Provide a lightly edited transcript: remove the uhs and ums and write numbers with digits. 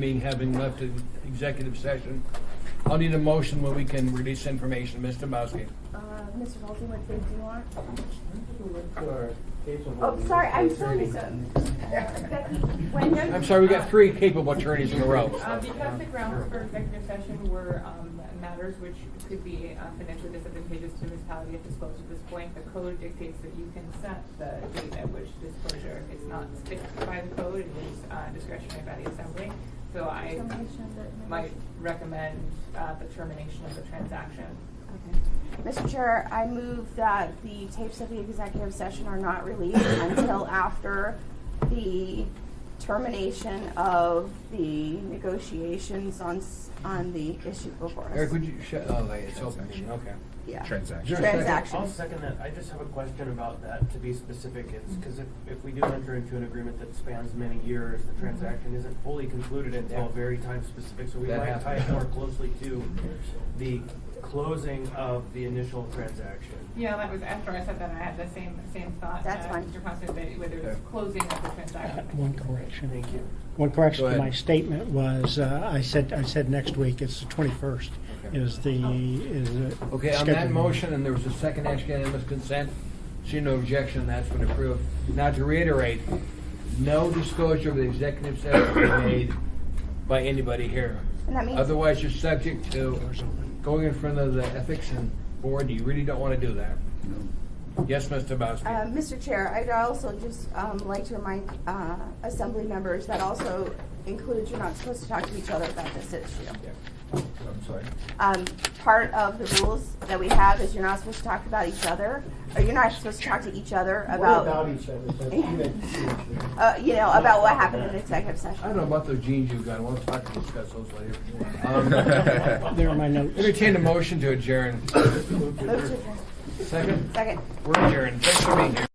meeting, having left the executive session. I'll need a motion when we can release information. Mr. Dombrowski. Mr. Dalton, what date do you want? Oh, Oh, sorry, I'm sorry, Becky, when I'm sorry, we got 3 capable attorneys in a row. Because the grounds for executive session were matters which could be financially disadvantageous to the municipality if disclosed at this point, the code dictates that you can set the date at which disclosure is not fixed by the code, it is discretionary by the assembly. So I might recommend the termination of the transaction. Mr. Chair, I move that the tapes of the executive session are not released until after the termination of the negotiations on the issue before us. Eric, would you shut, oh, it's open, okay. Yeah. Transaction. Transaction. I'll second that. I just have a question about that, to be specific. It's because if we do enter into an agreement that spans many years, the transaction isn't fully concluded until very time specific, so we That might tie it happens. more closely to the closing of the initial transaction. Yeah, that was after I said that, I had the same thought. That's fine. Mr. Constant, that whether it's Okay. closing of the transaction. One correction. Thank you. One correction Go to ahead. my statement was, I said next week, it's the 21st Okay. is the Okay, on that scheduled motion, and there was a second action unanimous consent, see no objection, that's been approved. Now to reiterate, no disclosure of the executive session will be made by anybody here. And that means, Otherwise, you're subject to going in front of the ethics and board, you really don't want to do that. Yes, Mr. Bowski. Mr. Chair, I'd also just like to remind assembly members that also includes you're not supposed to talk to each other about this issue. I'm sorry. Part of the rules that we have is you're not supposed to talk about each other, or you're not supposed to talk to each other about, each other, but about what happened in the executive I session. don't know about those jeans you've got, we'll talk to discuss those later. There are my notes. Entertain a motion to adjourn. Move to adjourn. Second, Second. we're adjourned. Thanks for being here.